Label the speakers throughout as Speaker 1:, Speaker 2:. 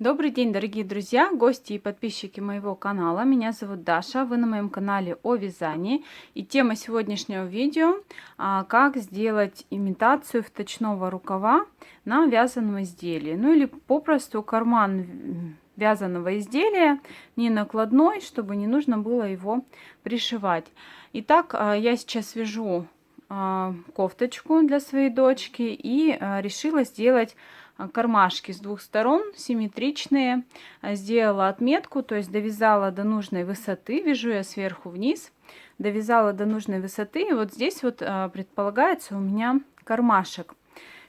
Speaker 1: Добрый день, дорогие друзья, гости и подписчики моего канала. Меня зовут Даша, вы на моем канале о вязании. И тема сегодняшнего видео как сделать имитацию вточного рукава на вязаном изделии. Ну или попросту карман вязаного изделия, не накладной, чтобы не нужно было его пришивать. Итак, я сейчас вяжу кофточку для своей дочки и решила сделать кармашки с двух сторон симметричные. Сделала отметку, то есть довязала до нужной высоты, вяжу я сверху вниз, довязала до нужной высоты, и вот здесь вот предполагается у меня кармашек.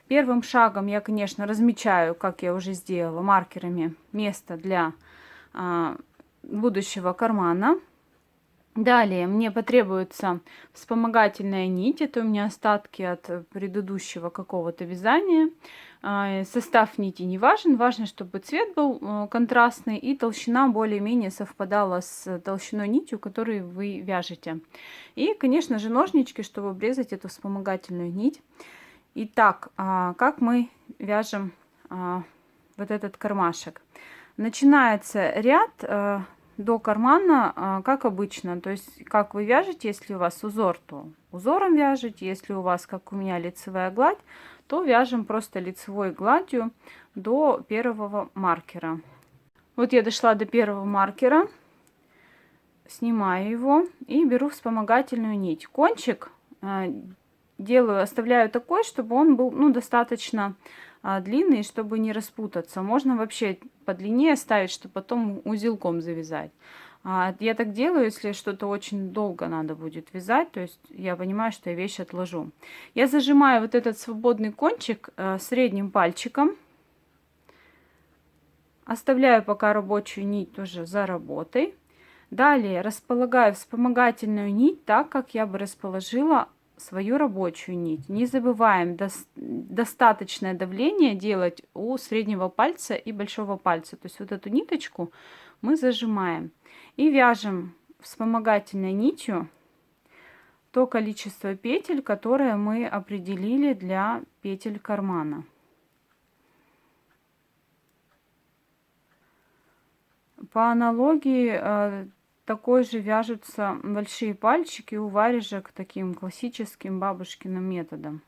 Speaker 1: Первым шагом я, конечно, размечаю, как я уже сделала, маркерами место для будущего кармана. Далее мне потребуется вспомогательная нить. Это у меня остатки от предыдущего какого-то вязания. Состав нити не важен. Важно, чтобы цвет был контрастный и толщина более-менее совпадала с толщиной нитью, которую вы вяжете. И, конечно же, ножнички, чтобы обрезать эту вспомогательную нить. Итак, как мы вяжем вот этот кармашек? Начинается ряд до кармана, как обычно, то есть как вы вяжете, если у вас узор, то узором вяжете, если у вас, как у меня, лицевая гладь, то вяжем просто лицевой гладью до первого маркера. Вот я дошла до первого маркера, снимаю его и беру вспомогательную нить. Кончик оставляю такой, чтобы он был достаточно длинный, чтобы не распутаться. Можно вообще подлиннее оставить, чтобы потом узелком завязать. Я так делаю, если что-то очень долго надо будет вязать, то есть я понимаю, что я вещь отложу. Я зажимаю вот этот свободный кончик средним пальчиком. Оставляю пока рабочую нить тоже за работой. Далее располагаю вспомогательную нить так, как я бы расположила свою рабочую нить. Не забываем достаточное давление делать у среднего пальца и большого пальца. То есть вот эту ниточку мы зажимаем и вяжем вспомогательной нитью то количество петель, которое мы определили для петель кармана. По аналогии такой же вяжутся большие пальчики у варежек таким классическим бабушкиным методом.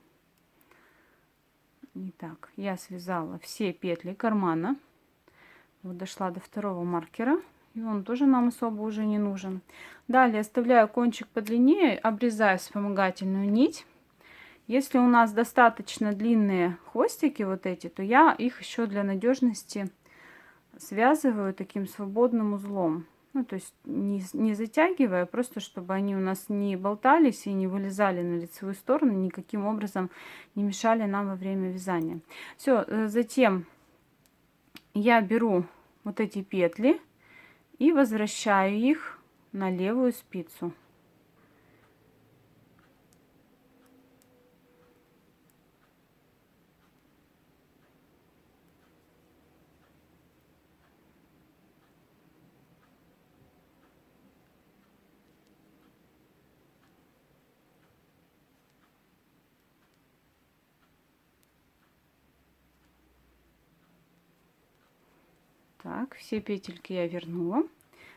Speaker 1: Итак, я связала все петли кармана. Вот дошла до второго маркера, и он тоже нам особо уже не нужен. Далее оставляю кончик подлиннее, обрезаю вспомогательную нить. Если у нас достаточно длинные хвостики вот эти, то я их еще для надежности связываю таким свободным узлом. Ну, то есть не затягивая, просто чтобы они у нас не болтались и не вылезали на лицевую сторону, никаким образом не мешали нам во время вязания. Все, затем я беру вот эти петли и возвращаю их на левую спицу. Так, все петельки я вернула.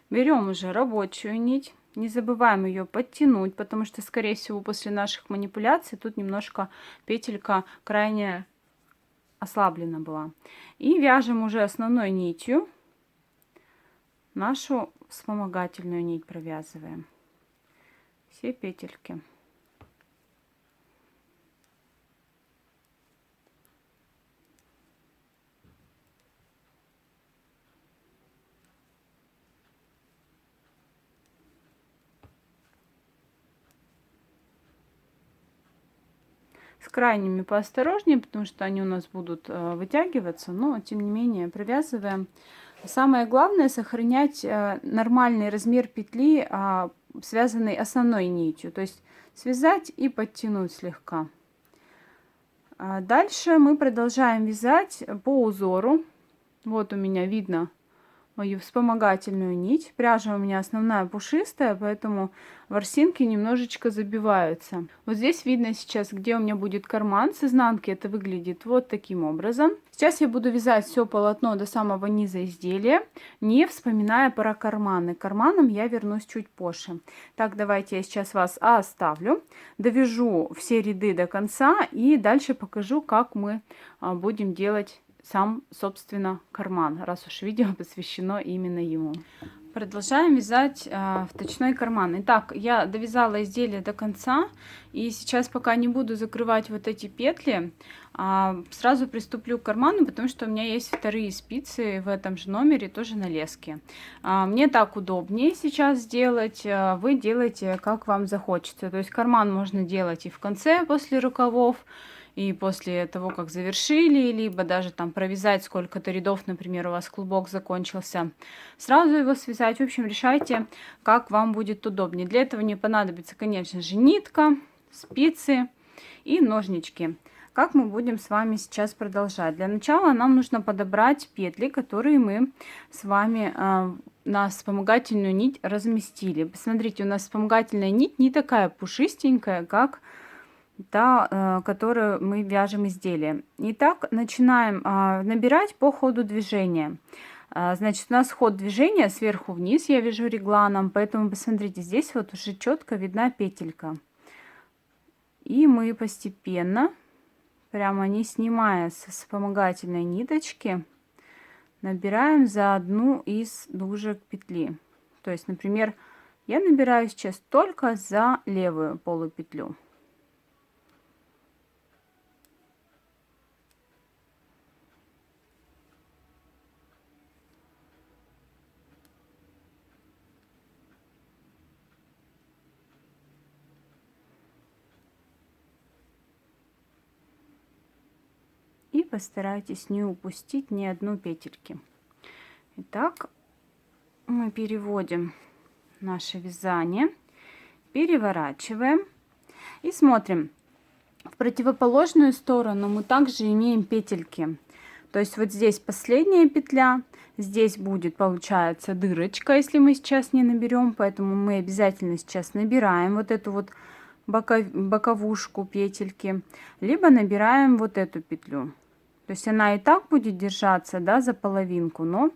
Speaker 1: Берем уже рабочую нить. Не забываем ее подтянуть, потому что, скорее всего, после наших манипуляций тут немножко петелька крайне ослаблена была. И вяжем уже основной нитью. Нашу вспомогательную нить провязываем. Все петельки. С крайними поосторожнее, потому что они у нас будут вытягиваться, но тем не менее провязываем. Самое главное сохранять нормальный размер петли, связанной основной нитью, то есть связать и подтянуть слегка. Дальше мы продолжаем вязать по узору. Вот у меня видно мою вспомогательную нить. Пряжа у меня основная пушистая, поэтому ворсинки немножечко забиваются. Вот здесь видно сейчас, где у меня будет карман. С изнанки это выглядит вот таким образом. Сейчас я буду вязать все полотно до самого низа изделия, не вспоминая про карманы. К карманам я вернусь чуть позже. Так, давайте я сейчас вас оставлю, довяжу все ряды до конца и дальше покажу, как мы будем делать сам, собственно, карман, раз уж видео посвящено именно ему. Продолжаем вязать вточной карман. Итак, я довязала изделие до конца, и сейчас пока не буду закрывать вот эти петли, сразу приступлю к карману, потому что у меня есть вторые спицы в этом же номере, тоже на леске. Мне так удобнее сейчас сделать, вы делаете как вам захочется. То есть карман можно делать и в конце, после рукавов, и после того, как завершили, либо даже там провязать сколько-то рядов, например, у вас клубок закончился, сразу его связать. В общем, решайте, как вам будет удобнее. Для этого мне понадобится, конечно же, нитка, спицы и ножнички. Как мы будем с вами сейчас продолжать? Для начала нам нужно подобрать петли, которые мы с вами на вспомогательную нить разместили. Посмотрите, у нас вспомогательная нить не такая пушистенькая, как та, которую мы вяжем изделие. Итак, начинаем набирать по ходу движения. Значит, у нас ход движения сверху вниз, я вяжу регланом, поэтому посмотрите, здесь вот уже четко видна петелька. И мы постепенно, прямо не снимая со вспомогательной ниточки, набираем за одну из дужек петли. То есть, например, я набираю сейчас только за левую полупетлю. И постарайтесь не упустить ни одну петельки. Итак, мы переводим наше вязание, переворачиваем и смотрим. В противоположную сторону мы также имеем петельки. То есть вот здесь последняя петля, здесь будет, получается, дырочка, если мы сейчас не наберем, поэтому мы обязательно сейчас набираем вот эту вот боковушку петельки, либо набираем вот эту петлю. То есть она и так будет держаться, да, за половинку, но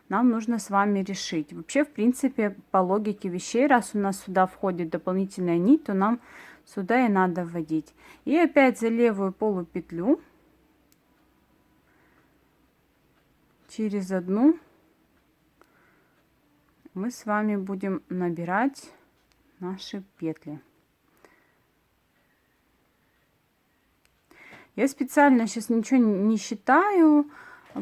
Speaker 1: нам нужно с вами решить. Вообще, в принципе, по логике вещей, раз у нас сюда входит дополнительная нить, то нам сюда и надо вводить. И опять за левую полупетлю через одну мы с вами будем набирать наши петли. Я специально сейчас ничего не считаю,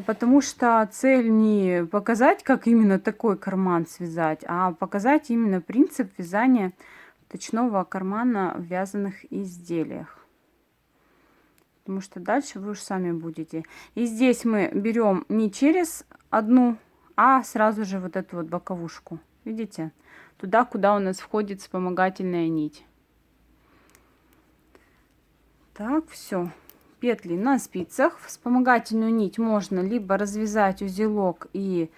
Speaker 1: потому что цель не показать, как именно такой карман связать, а показать именно принцип вязания вточного кармана в вязаных изделиях. Потому что дальше вы уж сами будете. И здесь мы берем не через одну, а сразу же вот эту вот боковушку. Видите? Туда, куда у нас входит вспомогательная нить. Так, все. Петли на спицах. Вспомогательную нить можно либо развязать узелок и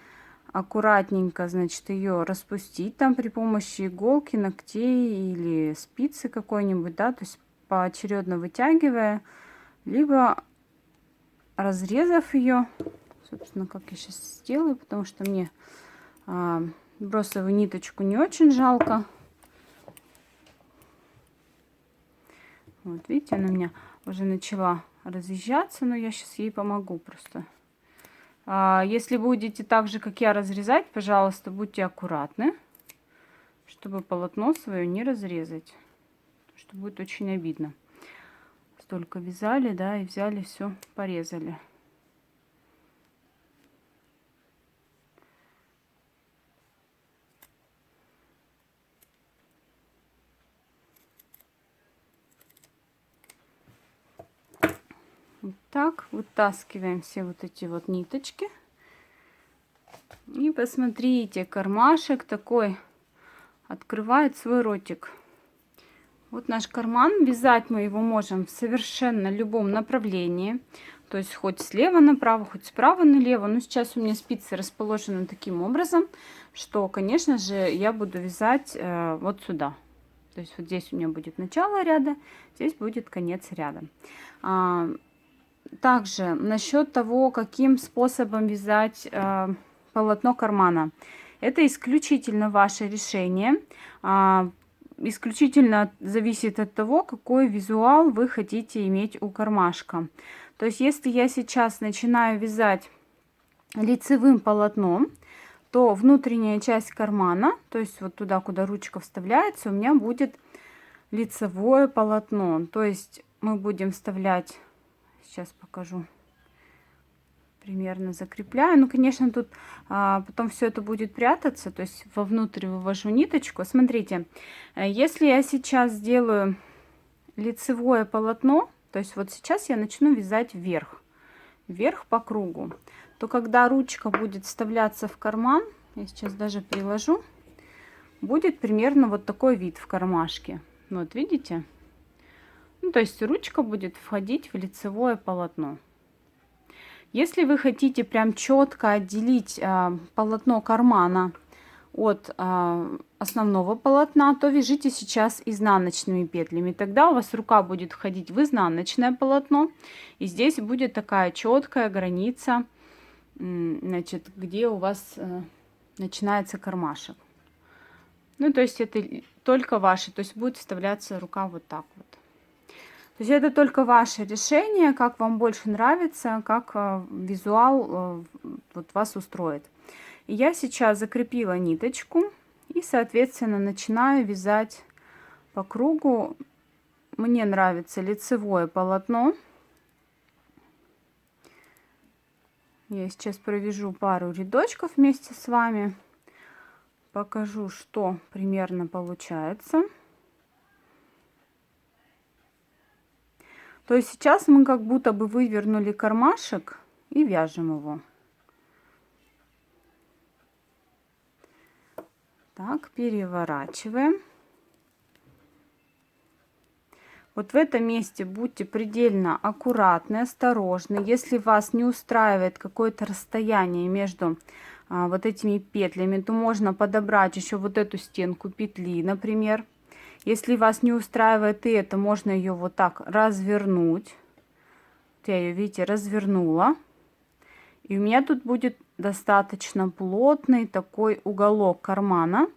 Speaker 1: аккуратненько, значит, ее распустить там при помощи иголки, ногтей или спицы какой-нибудь, да, то есть поочередно вытягивая, либо разрезав ее, собственно, как я сейчас сделаю, потому что мне бросовую ниточку не очень жалко. Вот видите, она у меня уже начала разъезжаться, но я сейчас ей помогу просто. Если будете так же, как я, разрезать, пожалуйста, будьте аккуратны, чтобы полотно свое не разрезать, что будет очень обидно. Столько вязали, да, и взяли все, порезали. Вот так вытаскиваем все вот эти вот ниточки. И посмотрите, кармашек такой открывает свой ротик. Вот наш карман. Вязать мы его можем в совершенно любом направлении. То есть хоть слева направо, хоть справа налево. Но сейчас у меня спицы расположены таким образом, что, конечно же, я буду вязать вот сюда. То есть вот здесь у меня будет начало ряда, здесь будет конец ряда. Также насчет того, каким способом вязать полотно кармана. Это исключительно ваше решение. Исключительно зависит от того, какой визуал вы хотите иметь у кармашка. То есть если я сейчас начинаю вязать лицевым полотном, то внутренняя часть кармана, то есть вот туда, куда ручка вставляется, у меня будет лицевое полотно. То есть мы будем вставлять, сейчас покажу, примерно закрепляю. Ну, конечно, тут потом все это будет прятаться, то есть вовнутрь вывожу ниточку. Смотрите, если я сейчас сделаю лицевое полотно, то есть вот сейчас я начну вязать вверх по кругу, то когда ручка будет вставляться в карман, я сейчас даже приложу, будет примерно вот такой вид в кармашке. Вот видите? Ну, то есть ручка будет входить в лицевое полотно. Если вы хотите прям четко отделить полотно кармана от основного полотна, то вяжите сейчас изнаночными петлями. Тогда у вас рука будет входить в изнаночное полотно, и здесь будет такая четкая граница, значит, где у вас начинается кармашек. Ну, то есть это только ваше, то есть будет вставляться рука вот так вот. То есть это только ваше решение, как вам больше нравится, как визуал вот вас устроит. И я сейчас закрепила ниточку и, соответственно, начинаю вязать по кругу. Мне нравится лицевое полотно. Я сейчас провяжу пару рядочков вместе с вами. Покажу, что примерно получается. То есть сейчас мы как будто бы вывернули кармашек и вяжем его. Так, переворачиваем. Вот в этом месте будьте предельно аккуратны, осторожны. Если вас не устраивает какое-то расстояние между вот этими петлями, то можно подобрать еще вот эту стенку петли, например. Если вас не устраивает и это, можно ее вот так развернуть. Вот я ее, видите, развернула. И у меня тут будет достаточно плотный такой уголок кармана.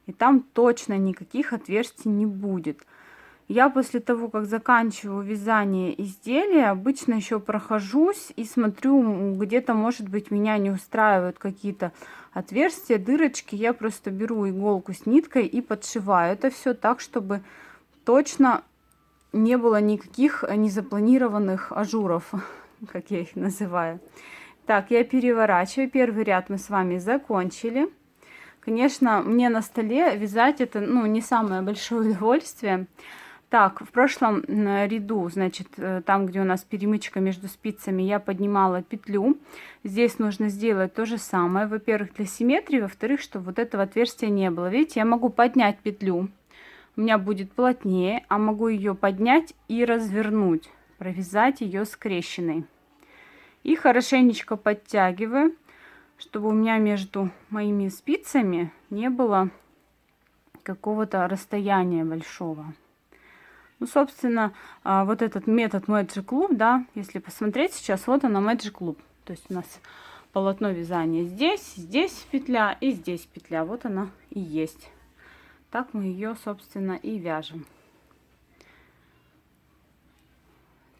Speaker 1: И там точно никаких отверстий не будет. Я после того, как заканчиваю вязание изделия, обычно еще прохожусь и смотрю, где-то, может быть, меня не устраивают какие-то отверстия, дырочки. Я просто беру иголку с ниткой и подшиваю это все так, чтобы точно не было никаких незапланированных ажуров, как я их называю. Так, я переворачиваю. Первый ряд мы с вами закончили. Конечно, мне на столе вязать это, ну, не самое большое удовольствие. Так, в прошлом ряду, значит, там, где у нас перемычка между спицами, я поднимала петлю. Здесь нужно сделать то же самое. Во-первых, для симметрии, во-вторых, чтобы вот этого отверстия не было. Видите, я могу поднять петлю, у меня будет плотнее, а могу ее поднять и развернуть, провязать ее скрещенной. И хорошенечко подтягиваю, чтобы у меня между моими спицами не было какого-то расстояния большого. Ну, собственно, вот этот метод Magic Loop, да, если посмотреть сейчас, вот она Magic Loop. То есть у нас полотно вязания здесь, здесь петля и здесь петля. Вот она и есть. Так мы ее, собственно, и вяжем.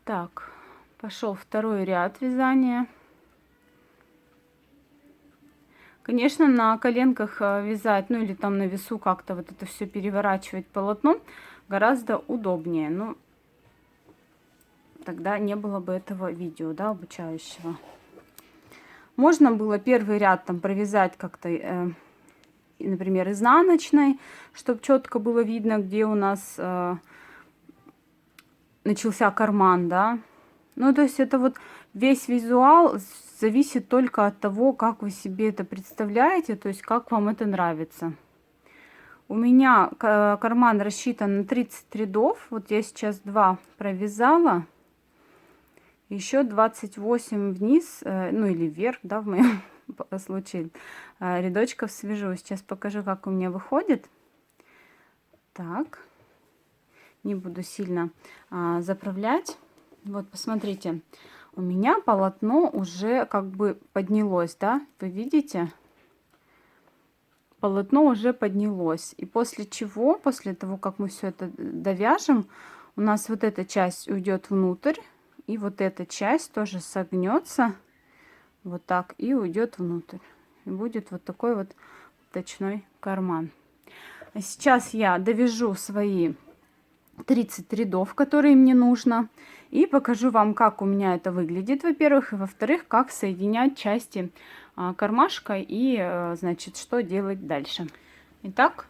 Speaker 1: Так, пошел второй ряд вязания. Конечно, на коленках вязать, ну или там на весу как-то вот это все переворачивать полотно гораздо удобнее. Но тогда не было бы этого видео, да, обучающего. Можно было первый ряд там провязать как-то, например, изнаночной, чтобы четко было видно, где у нас начался карман, да. Ну, то есть это вот весь визуал зависит только от того, как вы себе это представляете, то есть как вам это нравится. У меня карман рассчитан на 30 рядов. Вот я сейчас 2 провязала. Еще 28 вниз, ну или вверх, да, в моем случае, рядочков свяжу. Сейчас покажу, как у меня выходит. Так, не буду сильно заправлять. Вот, посмотрите, у меня полотно уже как бы поднялось, да, вы видите? Полотно уже поднялось. И после чего, после того, как мы все это довяжем, у нас вот эта часть уйдет внутрь, и вот эта часть тоже согнется вот так и уйдет внутрь. И будет вот такой вот точной карман. А сейчас я довяжу свои 30 рядов, которые мне нужно, и покажу вам, как у меня это выглядит, во-первых, и во-вторых, как соединять части кармашка и, значит, что делать дальше. Итак,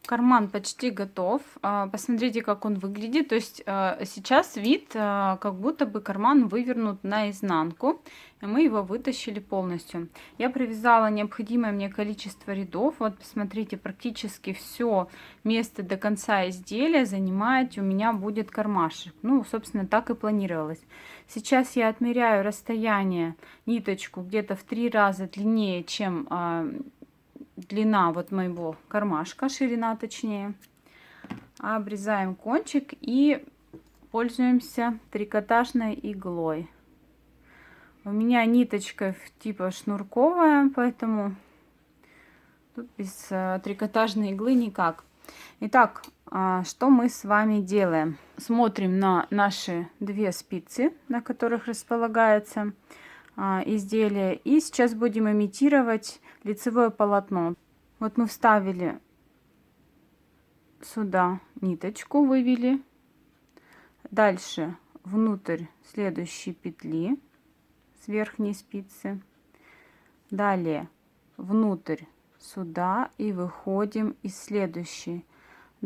Speaker 1: карман почти готов. Посмотрите, как он выглядит. То есть сейчас вид, как будто бы карман вывернут наизнанку. И мы его вытащили полностью. Я привязала необходимое мне количество рядов. Вот посмотрите, практически все место до конца изделия занимает у меня будет кармашек. Ну, собственно, так и планировалось. Сейчас я отмеряю расстояние, ниточку где-то в 3 раза длиннее, чем длина вот моего кармашка, ширина точнее. Обрезаем кончик и пользуемся трикотажной иглой. У меня ниточка типа шнурковая, поэтому тут без трикотажной иглы никак. Итак, что мы с вами делаем? Смотрим на наши 2 спицы, на которых располагается изделие. И сейчас будем имитировать лицевое полотно. Вот мы вставили сюда ниточку, вывели. Дальше внутрь следующей петли с верхней спицы. Далее внутрь сюда и выходим из следующей.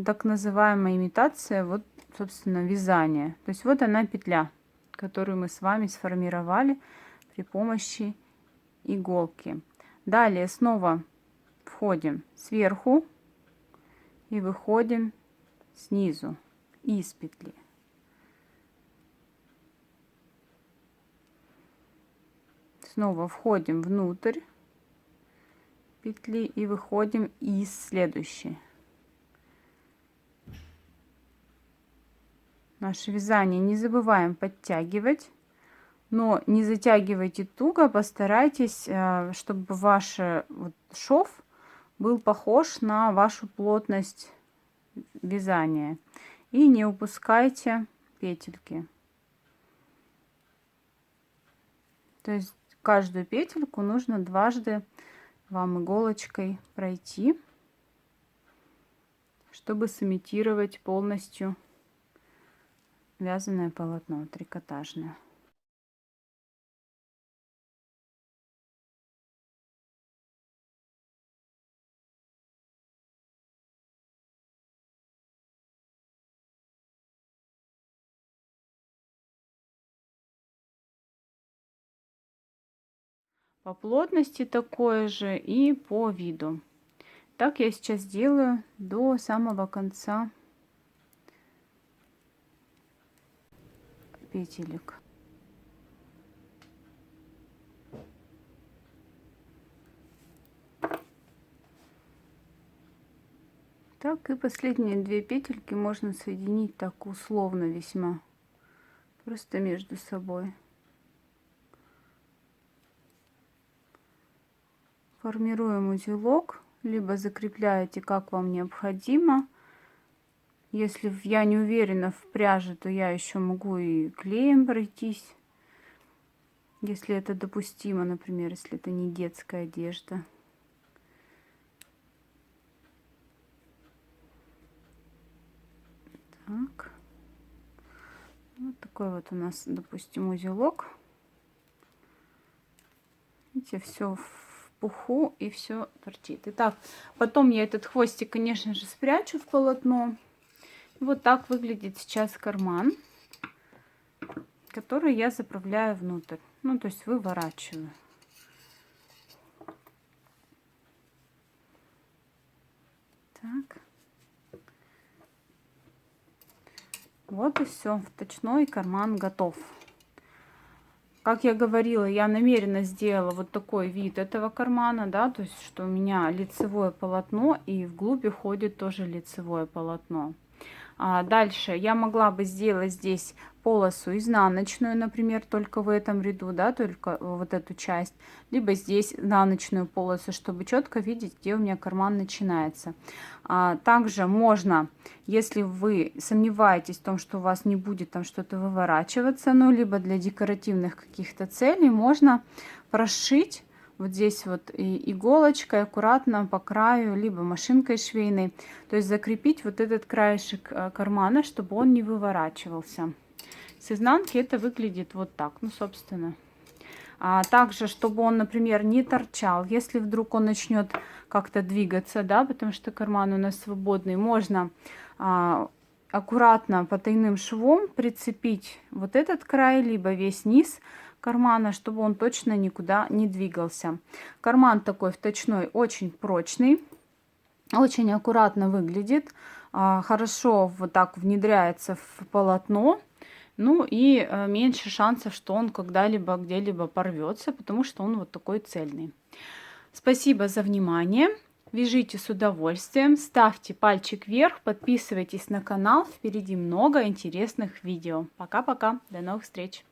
Speaker 1: Так называемая имитация, вот, собственно, вязание. То есть вот она петля, которую мы с вами сформировали при помощи иголки. Далее снова входим сверху и выходим снизу из петли. Снова входим внутрь петли и выходим из следующей. Наше вязание не забываем подтягивать, но не затягивайте туго, постарайтесь, чтобы ваш вот шов был похож на вашу плотность вязания. И не упускайте петельки. То есть каждую петельку нужно дважды вам иголочкой пройти, чтобы сымитировать полностью вязаное полотно трикотажное. По плотности такое же и по виду. Так я сейчас делаю до самого конца петелек. Так, и последние 2 петельки можно соединить так условно весьма, просто между собой. Формируем узелок, либо закрепляете, как вам необходимо. Если я не уверена в пряже, то я еще могу и клеем пройтись, если это допустимо, например, если это не детская одежда. Так. Вот такой вот у нас, допустим, узелок. Видите, все в пуху и все торчит. Итак, потом я этот хвостик, конечно же, спрячу в полотно. Вот так выглядит сейчас карман, который я заправляю внутрь. Ну, то есть выворачиваю. Так. Вот и все. Вточной карман готов. Как я говорила, я намеренно сделала вот такой вид этого кармана, да, то есть что у меня лицевое полотно и вглубь уходит тоже лицевое полотно. Дальше я могла бы сделать здесь полосу изнаночную, например, только в этом ряду, да, только вот эту часть, либо здесь изнаночную полосу, чтобы четко видеть, где у меня карман начинается. Также можно, если вы сомневаетесь в том, что у вас не будет там что-то выворачиваться, ну, либо для декоративных каких-то целей, можно прошить вот здесь вот и иголочкой аккуратно по краю, либо машинкой швейной, то есть закрепить вот этот краешек кармана, чтобы он не выворачивался. С изнанки это выглядит вот так, ну, собственно. Также, чтобы он, например, не торчал, если вдруг он начнет как-то двигаться, да, потому что карман у нас свободный, можно аккуратно потайным швом прицепить вот этот край, либо весь низ кармана, чтобы он точно никуда не двигался. Карман такой вточной, очень прочный, очень аккуратно выглядит, хорошо вот так внедряется в полотно. Ну и меньше шансов, что он когда-либо где-либо порвется, потому что он вот такой цельный. Спасибо за внимание. Вяжите с удовольствием, ставьте пальчик вверх, подписывайтесь на канал. Впереди много интересных видео. Пока-пока, до новых встреч!